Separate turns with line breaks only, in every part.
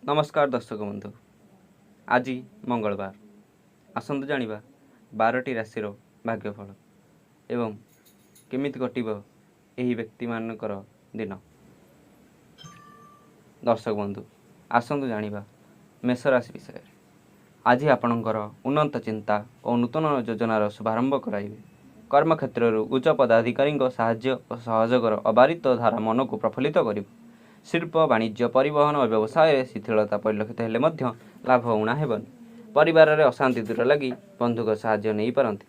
नमस्कार दर्शक बंधु। आज मंगलवार आसंतु जानिबा 12टी राशि भाग्यफल एवं केमिति कटिब एही व्यक्ति मानकर दिन। दर्शक बंधु आसंतु जानिबा मेष राशि विषय। आज आपणकर उन्नत चिंता और नूतन योजनार शुभारंभ कराइबे। कर्म क्षेत्र उच्च पदाधिकारी साहाय्य और सहयोगर अबारित धारा मन को प्रफुल्लित करिब। शिल्प वाणिज्य परिवहन और व्यवसाय शिथिलता परिलक्षित हेले मध्य लाभ उणा हेबनी। परिवार में अशांति दूर लगी बंधुक साहाय्य नहीं पारंती।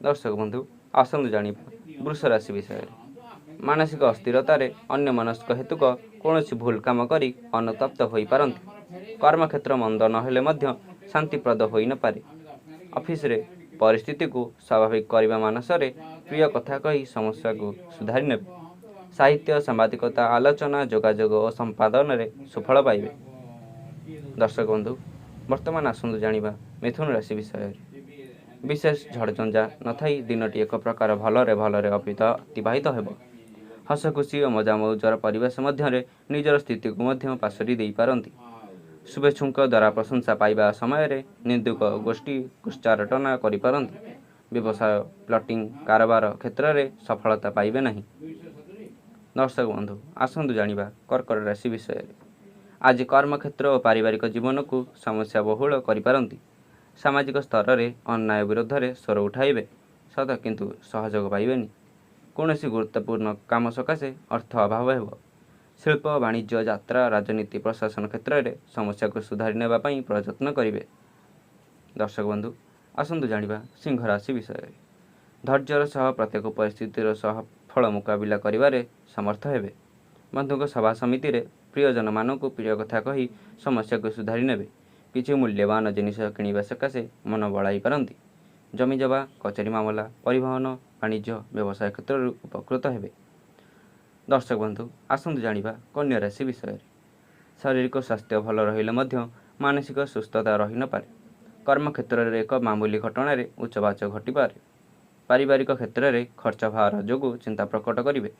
दर्शक बंधु आसंतु जानिबा वृष राशि विषय। मानसिक अस्थिरतार अन्य मनस्क हेतुक कौन भूल काम करी अनुतप्त हो पारंती। कर्म क्षेत्र मंद नहेले मध्य शांतिप्रद हो न पारे। ऑफिस रे परिस्थिति को स्वाभाविक करने मानसरे प्रिय कथा कही समस्या को सुधारी नेबे। साहित्य सांबादिकता आलोचना जोगाजोग और संपादन रे सुफल पाइबे। दर्शक बंधु वर्तमान आसंतु जानिबा मिथुन राशि विषय। विशेष झड़झंझा नथाई दिनटी एक प्रकार भलरे अतिबाहित हेब। हस खुशी और मजा मौजर परिवेश मध्य निजर स्थिति को मध्य पासरी दे पारंती। शुभेच्छुक द्वारा प्रशंसा पाइबा समय निंदुक गोष्ठी कुचारटना करि पारंती। व्यवसाय प्लटिंग कारोबार क्षेत्र में सफलता पाइबे नहीं। दर्शक बंधु आसंतु जानिबा कर्कट राशि विषय। आज कर्म क्षेत्र और पारिवारिक जीवन को समस्या बहुल करिपारंती। सामाजिक स्तर में अन्याय विरोध में स्वर उठाइबे सत किंतु सहयोग पाइबेनी। कौनसी गुरुत्वपूर्ण काम सकाशे अर्थ अभाव हेब। शिल्प वाणिज्य यात्रा राजनीति प्रशासन क्षेत्र में समस्या को सुधारी नेबा पई प्रयत्न करिवे। दर्शक बंधु आसंतु जानिबा सिंह राशि विषय। धैर्यर सह प्रत्येक परिस्थितिर सह फल मुकाबिला करिबारे समर्थ हेबे। बंधुक सभा समिति रे प्रियजन मानक प्रिय कथा कही समस्या को सुधारी नेबे। किछि मूल्यवान जिनिस किणिबा सकाशे मन बड़ाई पारंती। जमी जबा कचेरी मामला परिवहन वाणिज्य व्यवसाय क्षेत्र उपकृत हेबे। दर्शक बंधु आसंतु जानिबा कन्या राशि विषय। शारीरिक स्वास्थ्य भल रहिले मध्य मानसिक सुस्थता रही न पारे। कर्म क्षेत्र में एक मामूली घटना उच्चवाच घटी पारे। पारिवारिक क्षेत्र में खर्च भार जोगु चिंता प्रकट करिवे।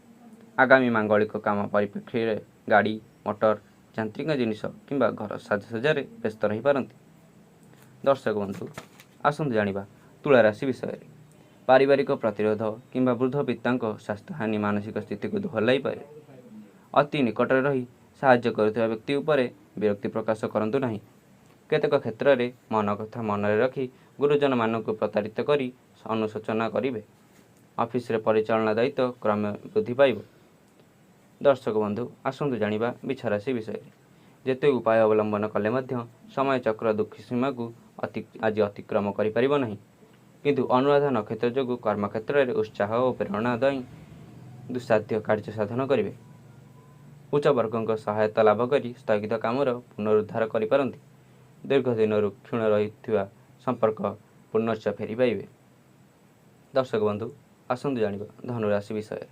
आगामी मांगलिक काम परिप्रेक्षी में गाड़ी मोटर यांत्रिक जिनिस किंबा घर साजसज्जार व्यस्त रही पारंती। दर्शक बंधु आसंतु जानिबा तुला राशि विषय। पारिवारिक प्रतिरोध किंबा वृद्ध पिता स्वास्थ्य हानि मानसिक स्थिति को दोहलाई पारे। अति निकट रही साहाय्य करुवा व्यक्ति उपरे विरक्ति प्रकाश करंतु नहीं। केतेक क्षेत्र में मन कथा मन रखी गुरुजन मान को प्रतारित करी अनुशोचना करिवे। ऑफिस रे परिचालना दायित्व क्रमे वृद्धि पाइब। दर्शक बंधु आसंतु जानिबा बिछा राशि विषय। जेते उपाय अवलंबन कले मध्य समय चक्र दुखी सीमा को आज अतिक्रम करि परिबो नहीं। किंतु अनुराधा नक्षत्र जोगु कर्म क्षेत्र में उत्साह और प्रेरणा दई दुस्साध्य कार्य साधन करिवे। उच्च वर्गों सहायता लाभ करी स्थगित कामर पुनरुद्धार करि पारंती। दीर्घ दिन क्षीण रही संपर्क पुनश्च फेरी पाइबे। दर्शक बंधु आसंतु जानिबा धनुराशि विषय।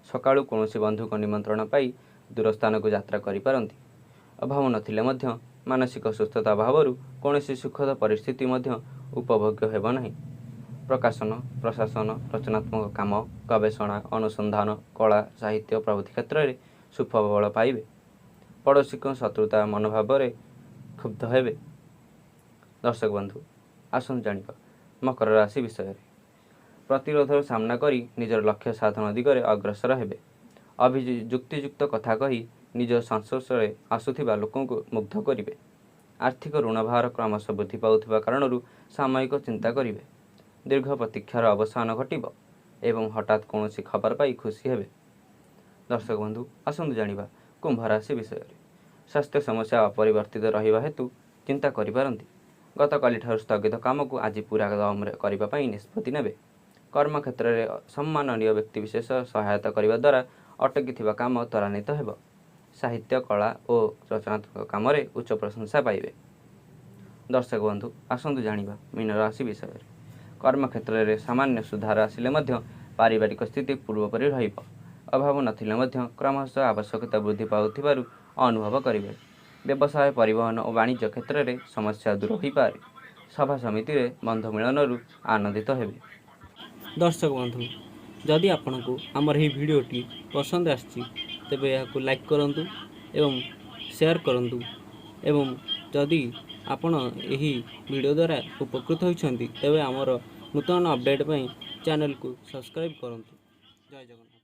सकाळु कौनसी बंधुक निमंत्रण पाई दूर स्थान को यात्रा करि पारंती। अभाव नथिले मध्य मानसिक सुस्थता अभावरु कौनसी सुखद परिस्थिति मध्य उपभोग्य हेब नहीं। प्रकाशन प्रशासन रचनात्मक काम गवेषणा अनुसंधान कला साहित्य प्रभृति क्षेत्र में सुफल पाइबे। पड़ोशी शत्रुता मनोभाव में क्षुब्ध हेबे। दर्शक बंधु आसंतु जानिबा मकर राशि विषय। प्रतिरोधर सामना करी निजर लक्ष्य साधन दिगरे अग्रसर हेबे। अभियुक्तियुक्त कथा कही निज संस्पर्शरे आसुथिबा लोकों को मुग्ध करिवे। आर्थिक ऋण भार क्रमश वृद्धि पाउथिबा कारणरू सामयिक चिंता करिवे। दीर्घ प्रतीक्षार अवसान घटिब एवं हठात कौनसी खबर पाई खुशी हेबे। दर्शक बंधु आसंतु जानिबा कुंभ राशि विषय। स्वास्थ्य समस्या अपरिवर्तित रहिबा हेतु चिंता करिपारंती। गतकाली ठार स्थगित काम को आज पूरा दमरे करिबा पई निष्पत्ति नेबे। कर्म क्षेत्र में सम्माननीय व्यक्तिविशेष सहायता करने द्वारा अटकी थिबा काम त्वरान्वित हेब। साहित्य कला और रचनात्मक काम उच्च प्रशंसा पाइबे। दर्शक बंधु आसंतु जानिबा मीन राशि विषय। कर्म क्षेत्र में सामान्य सुधार आसिले मध्य पारिवारिक स्थिति पूर्वपरि रहिब। अभाव नथिले मध्य क्रमशः आवश्यकता वृद्धि पाउथिबारु अनुभव करिवे। व्यवसाय परिवहन और वाणिज्य क्षेत्र में समस्या दूर हो पारे। सभा समिति रे बंधु मिलनरु आनंदित हेबे। दर्शक बंधु जदि आपंक आमर यह भिडटी पसंद आसी तेबे लाइक करंतु एवं ସେୟାର କରନ୍ତୁ ଏବଂ ଯଦି ଆପଣ ଏହି ଭିଡ଼ିଓ ଦ୍ୱାରା ଉପକୃତ ହୋଇଛନ୍ତି ତେବେ ଆମର ନୂତନ ଅପଡ଼େଟ୍ ପାଇଁ ଚ୍ୟାନେଲକୁ ସବସ୍କ୍ରାଇବ୍ କରନ୍ତୁ। ଜୟ ଜଗନ୍ନାଥ।